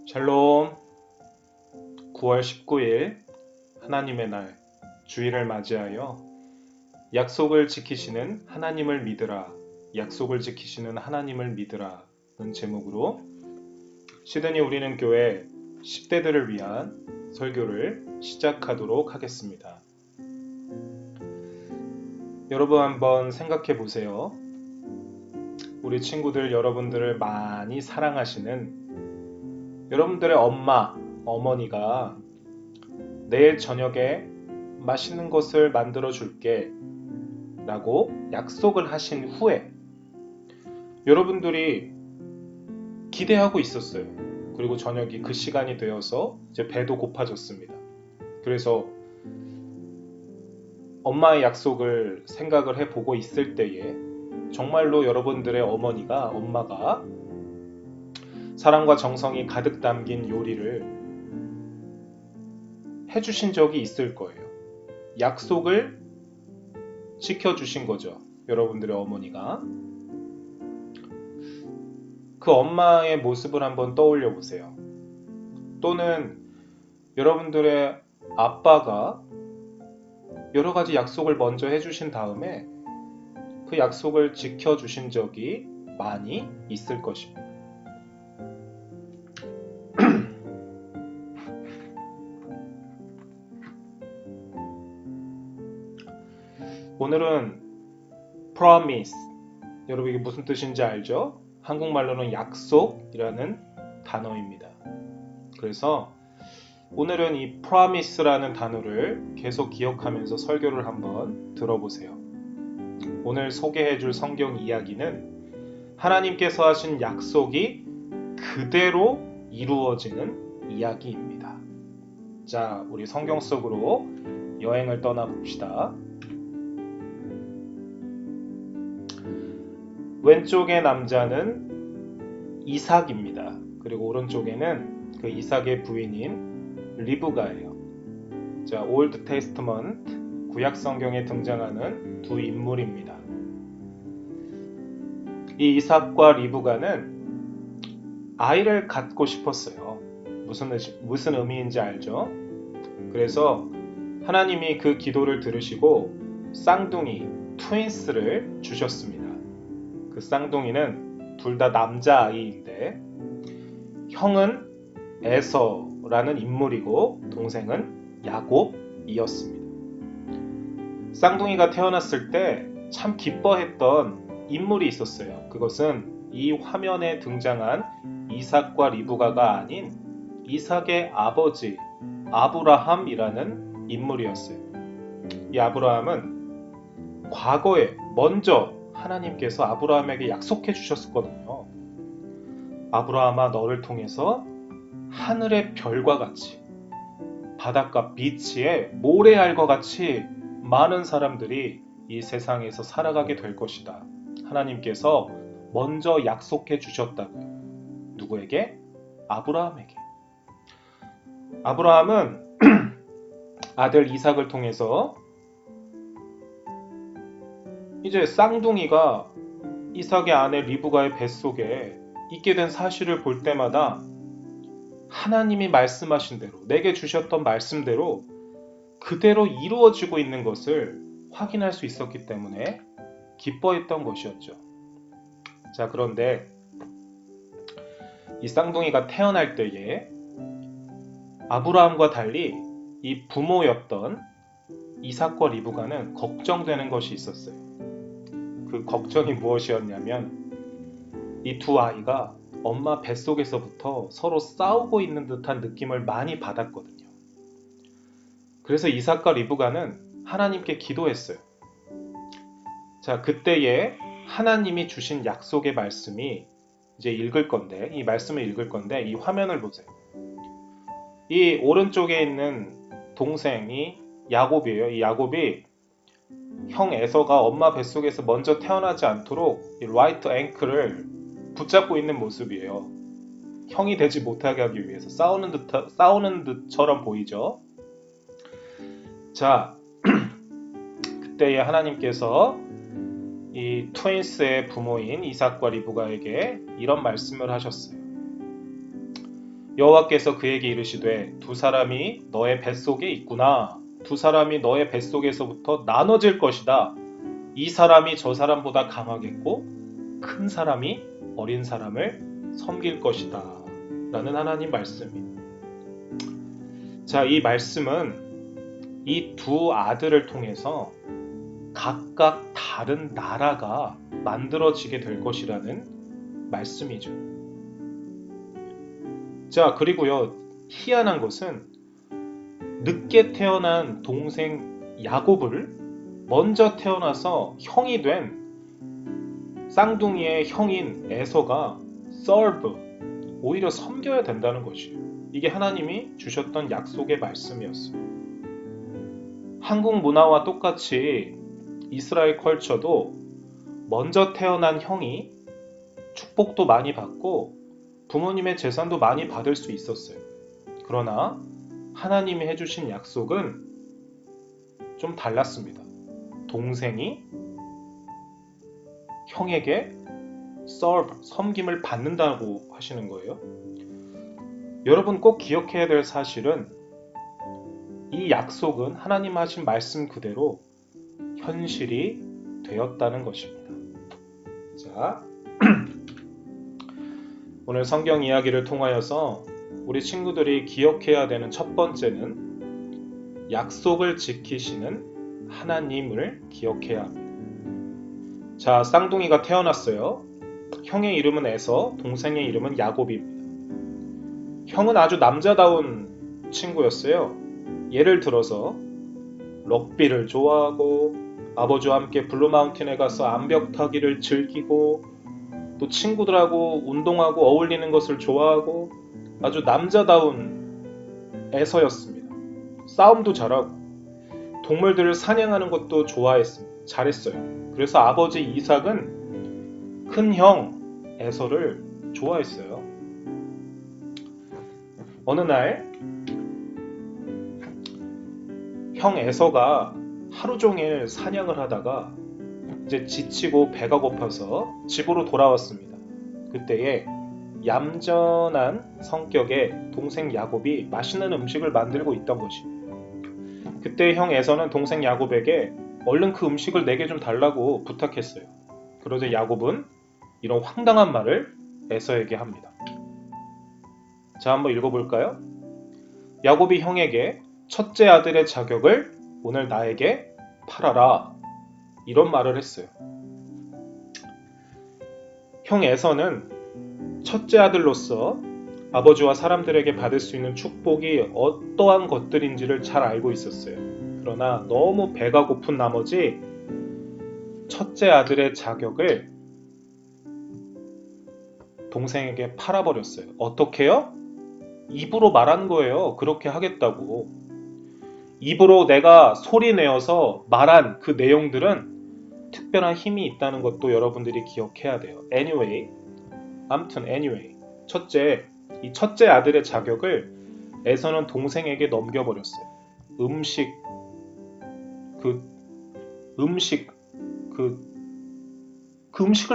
샬롬. 9월 19일 하나님의 날 주일을 맞이하여 약속을 지키시는 하나님을 믿으라, 약속을 지키시는 하나님을 믿으라 는 제목으로 시드니 우리는 교회 10대들을 위한 설교를 시작하도록 하겠습니다. 여러분 한번 생각해 보세요. 우리 친구들 여러분들을 많이 사랑하시는 여러분들의 엄마, 어머니가 내일 저녁에 맛있는 것을 만들어 줄게 라고 약속을 하신 후에 여러분들이 기대하고 있었어요. 그리고 저녁이 그 시간이 되어서 이제 배도 고파졌습니다. 그래서 엄마의 약속을 생각을 해보고 있을 때에 정말로 여러분들의 엄마가 사랑과 정성이 가득 담긴 요리를 해주신 적이 있을 거예요. 약속을 지켜주신 거죠. 여러분들의 어머니가. 그 엄마의 모습을 한번 떠올려 보세요. 또는 여러분들의 아빠가 여러 가지 약속을 먼저 해주신 다음에 그 약속을 지켜주신 적이 많이 있을 것입니다. 오늘은 promise, 여러분 이게 무슨 뜻인지 알죠? 한국말로는 약속이라는 단어입니다. 그래서 오늘은 이 promise라는 단어를 계속 기억하면서 설교를 한번 들어보세요. 오늘 소개해줄 성경 이야기는 하나님께서 하신 약속이 그대로 이루어지는 이야기입니다. 자, 우리 성경 속으로 여행을 떠나봅시다. 왼쪽의 남자는 이삭입니다. 그리고 오른쪽에는 그 이삭의 부인인 리브가예요. 자, 올드 테스트먼트 구약 성경에 등장하는 두 인물입니다. 이 이삭과 리브가는 아이를 갖고 싶었어요. 무슨 의미인지 알죠? 그래서 하나님이 그 기도를 들으시고 쌍둥이 트윈스를 주셨습니다. 그 쌍둥이는 둘 다 남자아이인데 형은 에서라는 인물이고 동생은 야곱이었습니다. 쌍둥이가 태어났을 때 참 기뻐했던 인물이 있었어요. 그것은 이 화면에 등장한 이삭과 리브가가 아닌 이삭의 아버지 아브라함이라는 인물이었어요. 이 아브라함은 과거에 먼저 하나님께서 아브라함에게 약속해 주셨었거든요. 아브라함아, 너를 통해서 하늘의 별과 같이 바닷가 비치에 모래알과 같이 많은 사람들이 이 세상에서 살아가게 될 것이다. 하나님께서 먼저 약속해 주셨다고요. 누구에게? 아브라함에게. 아브라함은 아들 이삭을 통해서 이제 쌍둥이가 이삭의 아내 리브가의 뱃속에 있게 된 사실을 볼 때마다 하나님이 말씀하신 대로, 내게 주셨던 말씀대로 그대로 이루어지고 있는 것을 확인할 수 있었기 때문에 기뻐했던 것이었죠. 자, 그런데 이 쌍둥이가 태어날 때에 아브라함과 달리 이 부모였던 이삭과 리브가는 걱정되는 것이 있었어요. 그 걱정이 무엇이었냐면 이 두 아이가 엄마 뱃속에서부터 서로 싸우고 있는 듯한 느낌을 많이 받았거든요. 그래서 이삭과 리브가는 하나님께 기도했어요. 자, 그때에 하나님이 주신 약속의 말씀이 이제 읽을 건데, 이 말씀을 읽을 건데 이 화면을 보세요. 이 오른쪽에 있는 동생이 야곱이에요. 이 야곱이 형 에서가 엄마 뱃속에서 먼저 태어나지 않도록 이 라이트 앵클을 붙잡고 있는 모습이에요. 형이 되지 못하게 하기 위해서 싸우는 듯처럼 보이죠. 자, 그때에 하나님께서 이 트윈스의 부모인 이삭과 리브가에게 이런 말씀을 하셨어요. 여호와께서 그에게 이르시되 두 사람이 너의 뱃속에 있구나. 두 사람이 너의 뱃속에서부터 나눠질 것이다. 이 사람이 저 사람보다 강하겠고 큰 사람이 어린 사람을 섬길 것이다. 라는 하나님 말씀이에요. 자, 이 말씀은 이 두 아들을 통해서 각각 다른 나라가 만들어지게 될 것이라는 말씀이죠. 자, 그리고요, 희한한 것은 늦게 태어난 동생 야곱을 먼저 태어나서 형이 된 쌍둥이의 형인 에서가 serve, 오히려 섬겨야 된다는 것이에요. 이게 하나님이 주셨던 약속의 말씀이었어요. 한국 문화와 똑같이 이스라엘 컬처도 먼저 태어난 형이 축복도 많이 받고 부모님의 재산도 많이 받을 수 있었어요. 그러나 하나님이 해주신 약속은 좀 달랐습니다. 동생이 형에게 serve, 섬김을 받는다고 하시는 거예요. 여러분 꼭 기억해야 될 사실은 이 약속은 하나님 하신 말씀 그대로 현실이 되었다는 것입니다. 자, 오늘 성경 이야기를 통하여서 우리 친구들이 기억해야 되는 첫 번째는 약속을 지키시는 하나님을 기억해야 합니다. 자, 쌍둥이가 태어났어요. 형의 이름은 에서, 동생의 이름은 야곱입니다. 형은 아주 남자다운 친구였어요. 예를 들어서 럭비를 좋아하고 아버지와 함께 블루마운틴에 가서 암벽 타기를 즐기고 또 친구들하고 운동하고 어울리는 것을 좋아하고 아주 남자다운 에서였습니다. 싸움도 잘하고 동물들을 사냥하는 것도 좋아했습니다. 잘했어요. 그래서 아버지 이삭은 큰 형 에서를 좋아했어요. 어느 날 형 에서가 하루 종일 사냥을 하다가 이제 지치고 배가 고파서 집으로 돌아왔습니다. 그때에 얌전한 성격의 동생 야곱이 맛있는 음식을 만들고 있던 것이에요. 그때 형 에서는 동생 야곱에게 얼른 그 음식을 내게 좀 달라고 부탁했어요. 그러자 야곱은 이런 황당한 말을 에서에게 합니다. 자, 한번 읽어볼까요? 야곱이 형에게 첫째 아들의 자격을 오늘 나에게 팔아라. 이런 말을 했어요. 형 에서는 첫째 아들로서 아버지와 사람들에게 받을 수 있는 축복이 어떠한 것들인지를 잘 알고 있었어요. 그러나 너무 배가 고픈 나머지 첫째 아들의 자격을 동생에게 팔아버렸어요. 어떻게요? 입으로 말한 거예요. 그렇게 하겠다고. 입으로 내가 소리 내어서 말한 그 내용들은 특별한 힘이 있다는 것도 여러분들이 기억해야 돼요. 아무튼 이 첫째 아들의 자격을 에서는 동생에게 넘겨버렸어요. 그 음식을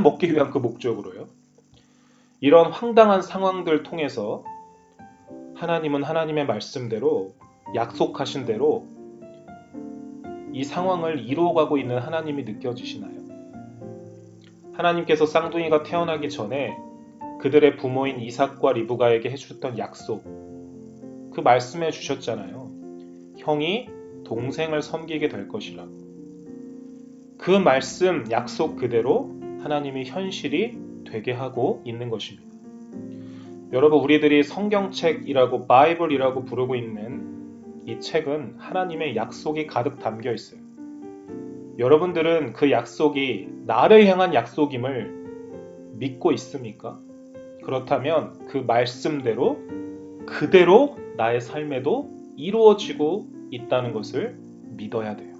먹기 위한 그 목적으로요. 이런 황당한 상황들 통해서 하나님은 하나님의 말씀대로 약속하신 대로 이 상황을 이루어가고 있는 하나님이 느껴지시나요? 하나님께서 쌍둥이가 태어나기 전에 그들의 부모인 이삭과 리브가에게 해주셨던 약속, 그 말씀해 주셨잖아요. 형이 동생을 섬기게 될 것이라. 그 말씀, 약속 그대로 하나님이 현실이 되게 하고 있는 것입니다. 여러분, 우리들이 성경책이라고 바이블이라고 부르고 있는 이 책은 하나님의 약속이 가득 담겨 있어요. 여러분들은 그 약속이 나를 향한 약속임을 믿고 있습니까? 그렇다면 그 말씀대로 그대로 나의 삶에도 이루어지고 있다는 것을 믿어야 돼요.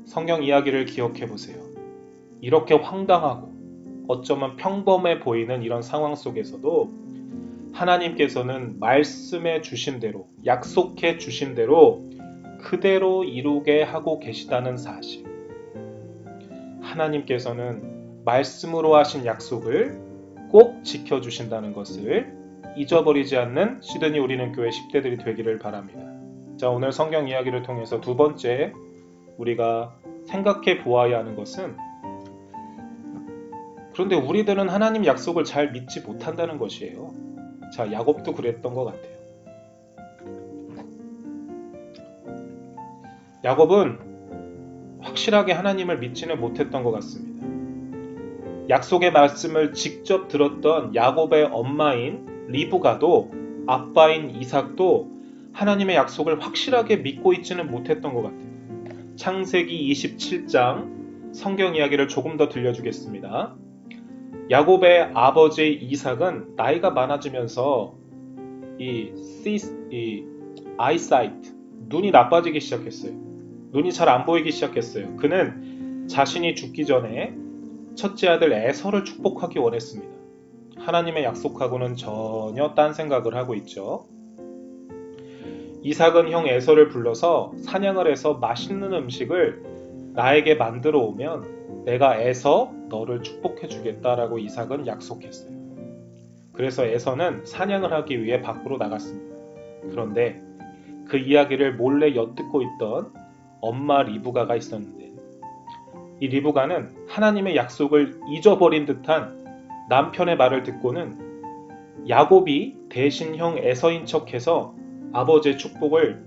성경 이야기를 기억해 보세요. 이렇게 황당하고 어쩌면 평범해 보이는 이런 상황 속에서도 하나님께서는 말씀해 주신 대로, 약속해 주신 대로 그대로 이루게 하고 계시다는 사실. 하나님께서는 말씀으로 하신 약속을 꼭 지켜주신다는 것을 잊어버리지 않는 시드니 우리는 교회 10대들이 되기를 바랍니다. 자, 오늘 성경 이야기를 통해서 두 번째 우리가 생각해 보아야 하는 것은, 그런데 우리들은 하나님 약속을 잘 믿지 못한다는 것이에요. 자, 야곱도 그랬던 것 같아요. 야곱은 확실하게 하나님을 믿지는 못했던 것 같습니다. 약속의 말씀을 직접 들었던 야곱의 엄마인 리브가도 아빠인 이삭도 하나님의 약속을 확실하게 믿고 있지는 못했던 것 같아요. 창세기 27장 성경 이야기를 조금 더 들려주겠습니다. 야곱의 아버지 이삭은 나이가 많아지면서 이 eyesight, 눈이 나빠지기 시작했어요. 눈이 잘 안 보이기 시작했어요. 그는 자신이 죽기 전에 첫째 아들 에서를 축복하기 원했습니다. 하나님의 약속하고는 전혀 딴 생각을 하고 있죠. 이삭은 형 에서를 불러서 사냥을 해서 맛있는 음식을 나에게 만들어 오면 내가 에서 너를 축복해 주겠다라고 이삭은 약속했어요. 그래서 에서는 사냥을 하기 위해 밖으로 나갔습니다. 그런데 그 이야기를 몰래 엿듣고 있던 엄마 리브가가 있었는데, 이 리브가는 하나님의 약속을 잊어버린 듯한 남편의 말을 듣고는 야곱이 대신 형 에서인 척해서 아버지의 축복을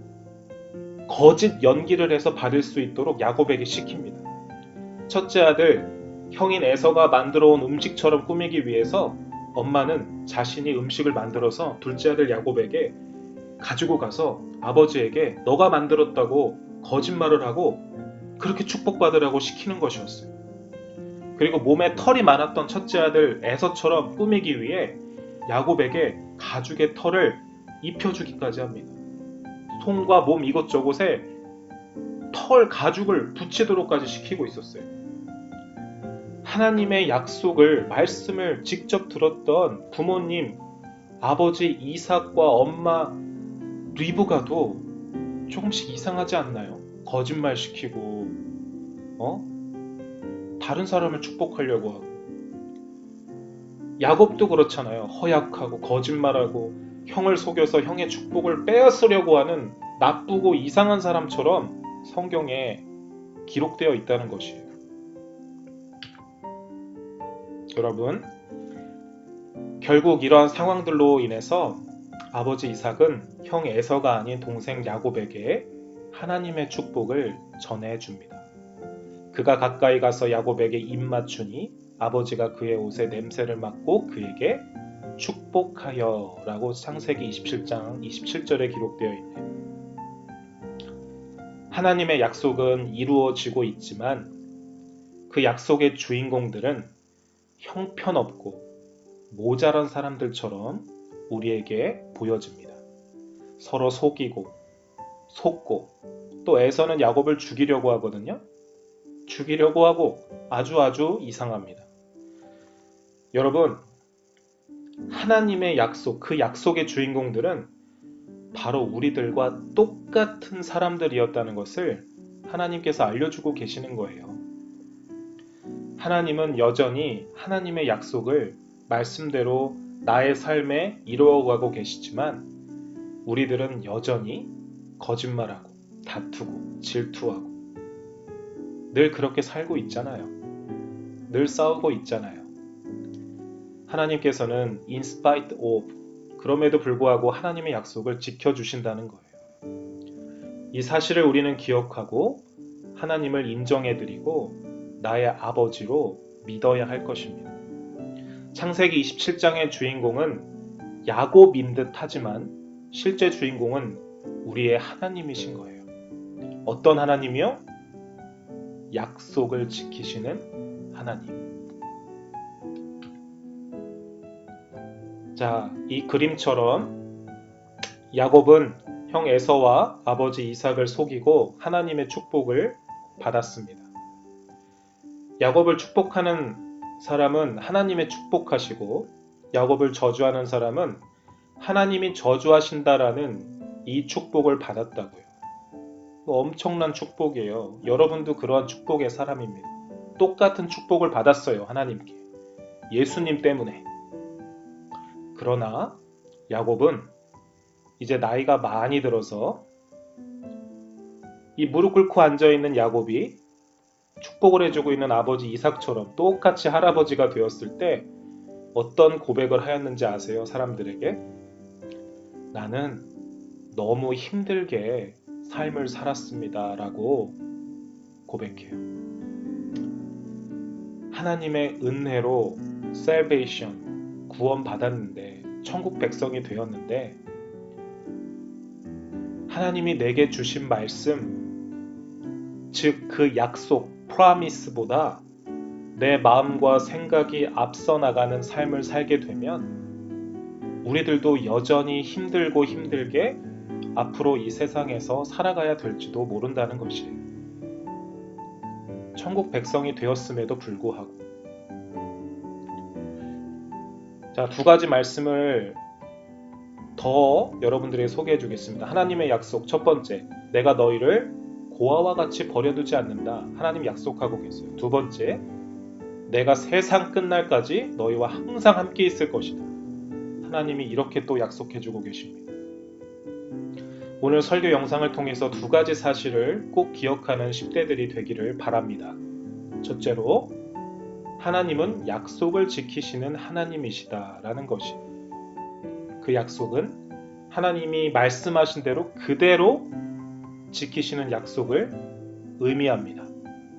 거짓 연기를 해서 받을 수 있도록 야곱에게 시킵니다. 첫째 아들 형인 에서가 만들어 온 음식처럼 꾸미기 위해서 엄마는 자신이 음식을 만들어서 둘째 아들 야곱에게 가지고 가서 아버지에게 너가 만들었다고 거짓말을 하고 그렇게 축복받으라고 시키는 것이었어요. 그리고 몸에 털이 많았던 첫째 아들 에서처럼 꾸미기 위해 야곱에게 가죽의 털을 입혀주기까지 합니다. 손과 몸 이것저것에 털 가죽을 붙이도록까지 시키고 있었어요. 하나님의 약속을, 말씀을 직접 들었던 부모님, 아버지 이삭과 엄마 리브가도 조금씩 이상하지 않나요? 거짓말 시키고 다른 사람을 축복하려고 하고. 야곱도 그렇잖아요. 허약하고 거짓말하고 형을 속여서 형의 축복을 빼앗으려고 하는 나쁘고 이상한 사람처럼 성경에 기록되어 있다는 것이에요. 여러분, 결국 이러한 상황들로 인해서 아버지 이삭은 형 에서가 아닌 동생 야곱에게 하나님의 축복을 전해줍니다. 그가 가까이 가서 야곱에게 입 맞추니 아버지가 그의 옷에 냄새를 맡고 그에게 축복하여 라고 창세기 27장 27절에 기록되어 있네요. 하나님의 약속은 이루어지고 있지만 그 약속의 주인공들은 형편없고 모자란 사람들처럼 우리에게 보여집니다. 서로 속이고 속고, 또 에서는 야곱을 죽이려고 하거든요. 죽이려고 하고 아주 이상합니다. 여러분, 하나님의 약속, 그 약속의 주인공들은 바로 우리들과 똑같은 사람들이었다는 것을 하나님께서 알려주고 계시는 거예요. 하나님은 여전히 하나님의 약속을 말씀대로 나의 삶에 이루어가고 계시지만 우리들은 여전히 거짓말하고 다투고 질투하고 늘 그렇게 살고 있잖아요. 늘 싸우고 있잖아요. 하나님께서는 in spite of, 그럼에도 불구하고 하나님의 약속을 지켜주신다는 거예요. 이 사실을 우리는 기억하고 하나님을 인정해드리고 나의 아버지로 믿어야 할 것입니다. 창세기 27장의 주인공은 야곱인 듯 하지만 실제 주인공은 우리의 하나님이신 거예요. 어떤 하나님이요? 약속을 지키시는 하나님. 자, 이 그림처럼 야곱은 형 에서와 아버지 이삭을 속이고 하나님의 축복을 받았습니다. 야곱을 축복하는 사람은 하나님의 축복하시고 야곱을 저주하는 사람은 하나님이 저주하신다라는 이 축복을 받았다고요. 엄청난 축복이에요. 여러분도 그러한 축복의 사람입니다. 똑같은 축복을 받았어요. 하나님께. 예수님 때문에. 그러나 야곱은 이제 나이가 많이 들어서 이 무릎 꿇고 앉아있는 야곱이 축복을 해주고 있는 아버지 이삭처럼 똑같이 할아버지가 되었을 때 어떤 고백을 하였는지 아세요? 사람들에게? 나는 너무 힘들게 삶을 살았습니다 라고 고백해요. 하나님의 은혜로 salvation, 구원 받았는데 천국 백성이 되었는데 하나님이 내게 주신 말씀, 즉 그 약속, promise보다 내 마음과 생각이 앞서 나가는 삶을 살게 되면 우리들도 여전히 힘들고 힘들게 앞으로 이 세상에서 살아가야 될지도 모른다는 것이에요. 천국 백성이 되었음에도 불구하고. 자, 두 가지 말씀을 더 여러분들에게 소개해 주겠습니다. 하나님의 약속 첫 번째, 내가 너희를 고아와 같이 버려두지 않는다. 하나님 약속하고 계세요. 두 번째, 내가 세상 끝날까지 너희와 항상 함께 있을 것이다. 하나님이 이렇게 또 약속해 주고 계십니다. 오늘 설교 영상을 통해서 두 가지 사실을 꼭 기억하는 10대들이 되기를 바랍니다. 첫째로, 하나님은 약속을 지키시는 하나님이시다라는 것이. 그 약속은 하나님이 말씀하신 대로 그대로 지키시는 약속을 의미합니다.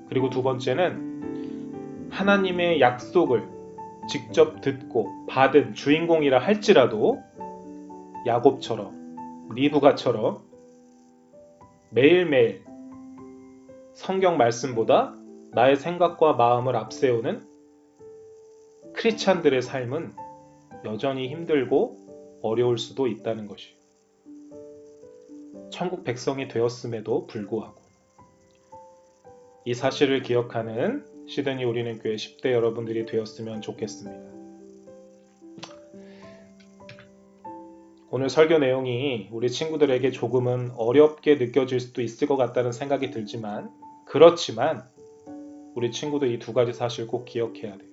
그리고 두 번째는 하나님의 약속을 직접 듣고 받은 주인공이라 할지라도 야곱처럼, 리브가처럼 매일매일 성경 말씀보다 나의 생각과 마음을 앞세우는 크리스찬들의 삶은 여전히 힘들고 어려울 수도 있다는 것이에요. 천국 백성이 되었음에도 불구하고. 이 사실을 기억하는 시드니 우리는 교회 10대 여러분들이 되었으면 좋겠습니다. 오늘 설교 내용이 우리 친구들에게 조금은 어렵게 느껴질 수도 있을 것 같다는 생각이 들지만, 그렇지만 우리 친구들 이 두 가지 사실 꼭 기억해야 돼요.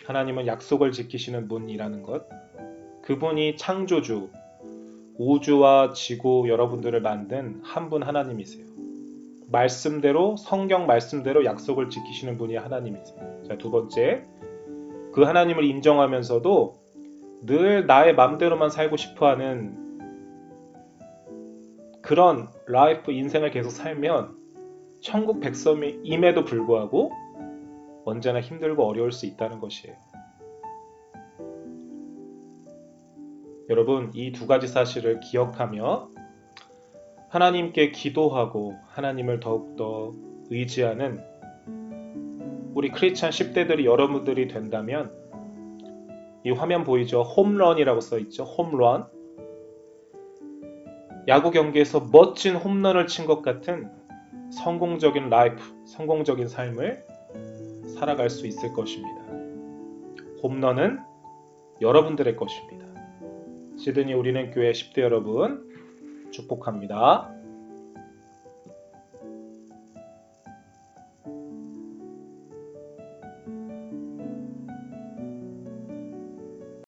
하나님은 약속을 지키시는 분이라는 것, 그분이 창조주, 우주와 지구 여러분들을 만든 한 분 하나님이세요. 말씀대로, 성경 말씀대로 약속을 지키시는 분이 하나님이세요. 자, 두 번째, 그 하나님을 인정하면서도 늘 나의 맘대로만 살고 싶어하는 그런 라이프, 인생을 계속 살면 천국 백성임에도 불구하고 언제나 힘들고 어려울 수 있다는 것이에요. 여러분, 이 두 가지 사실을 기억하며 하나님께 기도하고 하나님을 더욱더 의지하는 우리 크리스찬 10대들이 여러분들이 된다면, 이 화면 보이죠? 홈런이라고 써있죠? 홈런. 야구 경기에서 멋진 홈런을 친 것 같은 성공적인 라이프, 성공적인 삶을 살아갈 수 있을 것입니다. 홈런은 여러분들의 것입니다. 시드니 우리는 교회 10대 여러분 축복합니다.